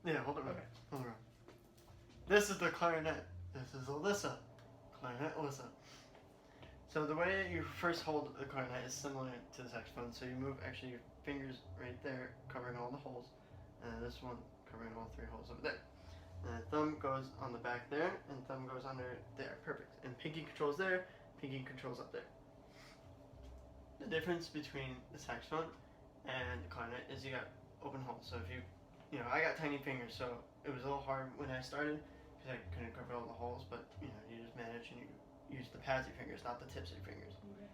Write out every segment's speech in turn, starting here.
Yeah, hold it right. Okay. Hold it right. This is the clarinet. This is Alyssa. Clarinet Alyssa. So the way you first hold the clarinet is similar to the saxophone. So you move actually your fingers right there, covering all the holes, and then this one covering all 3 holes over there. And the thumb goes on the back there, and thumb goes under there. Perfect. And pinky controls there, pinky controls up there. The difference between the saxophone and the clarinet is you got open holes. So if you know, I got tiny fingers, so it was a little hard when I started because I couldn't cover all the holes. But you know, you just manage and you use the pads of your fingers, not the tips of your fingers. Okay.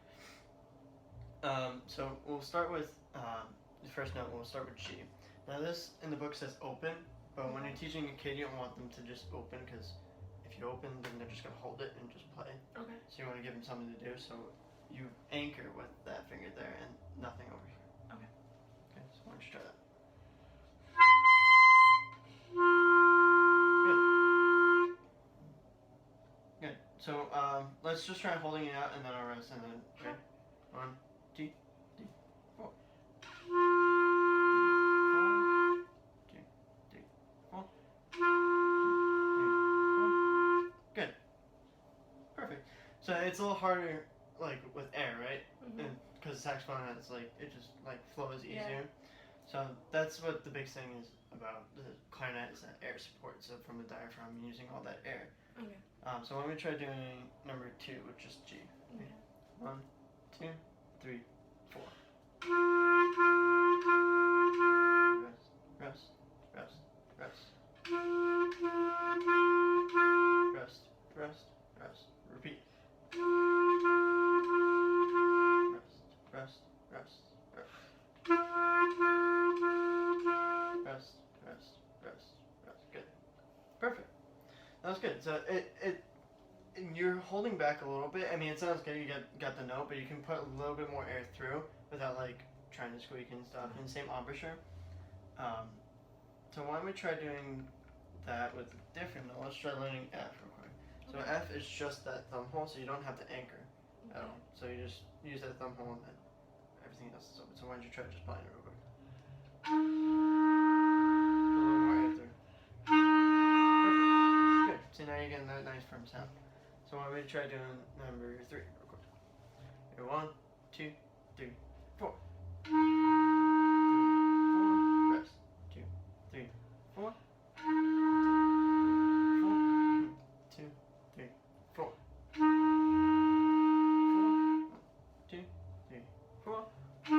So we'll start with the first note. We'll start with G. Now this in the book says open, but when you're teaching a kid, you don't want them to just open because if you open, then they're just gonna hold it and just play. Okay. So you want to give them something to do. So you anchor with that finger there and nothing over here. Okay. Okay. So why don't you try that? Good. So let's just try holding it out and then I'll rest and then okay. 1, 2, 3, 4. 2, 3, 4. 2, 3, 4. Good. Perfect. So it's a little harder like with air, right? Mm-hmm. Because saxophone has like it just like flows easier. Yeah. So that's what the big thing is about the clarinet is that air support. So from the diaphragm, you're using all that air. Okay. So I'm gonna try doing number 2, which is G. Okay. 1, 2, 3, 4. Rest, rest, rest, rest. Rest, rest, rest. Repeat. Rest, rest, rest, rest. Rest, rest, rest, rest. Good. Perfect. That was good. So you're holding back a little bit. I mean, it sounds good. You got the note, but you can put a little bit more air through without like trying to squeak and stuff. And same embouchure. So why don't we try doing that with a different note? Let's try learning F real quick. So Okay. F is just that thumb hole, so you don't have to anchor at Okay. all. So you just use that thumb hole and then everything else is open. So why don't you try just playing it real quick? Put a little more air through. Perfect. Good. So now you're getting that nice firm sound. So why don't we try doing number 3 real quick? Here, 1, 2, 3, 4. 2, 3, 4. Rest. 2, 3, 4. 2, 3, 4. 1, 2, 3, 4. 2.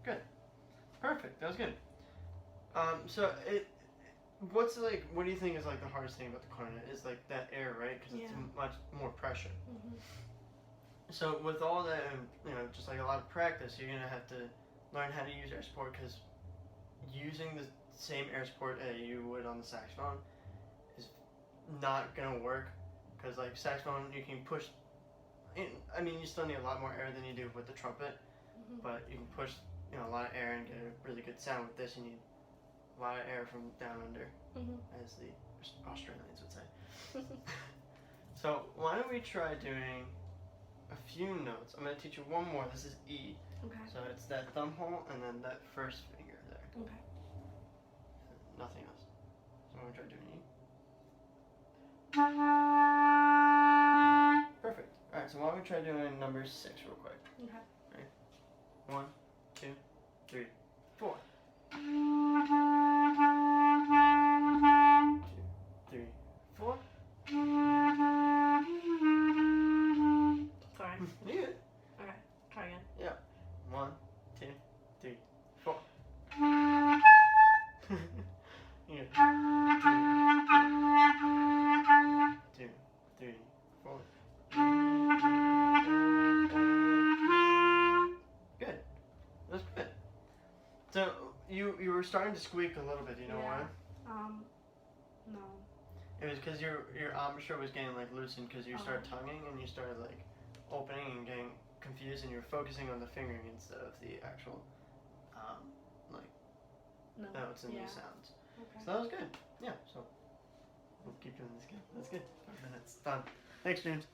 Good. Perfect. That was good. So what do you think is like the hardest thing about the clarinet? Is like that air, right? Because it's much more pressure. Mm-hmm. So with all that, and just like a lot of practice, you're gonna have to learn how to use air support because using the same air support that you would on the saxophone is not gonna work. Because like saxophone, you can push. I mean, you still need a lot more air than you do with the trumpet, but you can push a lot of air and get a really good sound. With this, you need a lot of air from down under, as the Australians would say. So why don't we try doing a few notes? I'm going to teach you one more. This is E. Okay. So it's that thumb hole and then that first finger there. Okay. Nothing else. So I'm going to try doing E. Perfect. Alright, so why don't we try doing number 6 real quick? Okay. Ready? 1, 2, 3, 4. 2, 3, 4. Sorry. You good? Okay. Try again. Yeah. 1, 2, 3, 4. You good? 2, 3, 4. Good. That's good. So you were starting to squeak a little bit. Do you know why? No. It was because your embouchure was getting like loosened because you started tonguing and you started like opening and getting confused and you're focusing on the fingering instead of the actual notes and the sounds. Okay. So that was good. Yeah. So we'll keep doing this again. That's good. 5 minutes. Done. Thanks, James.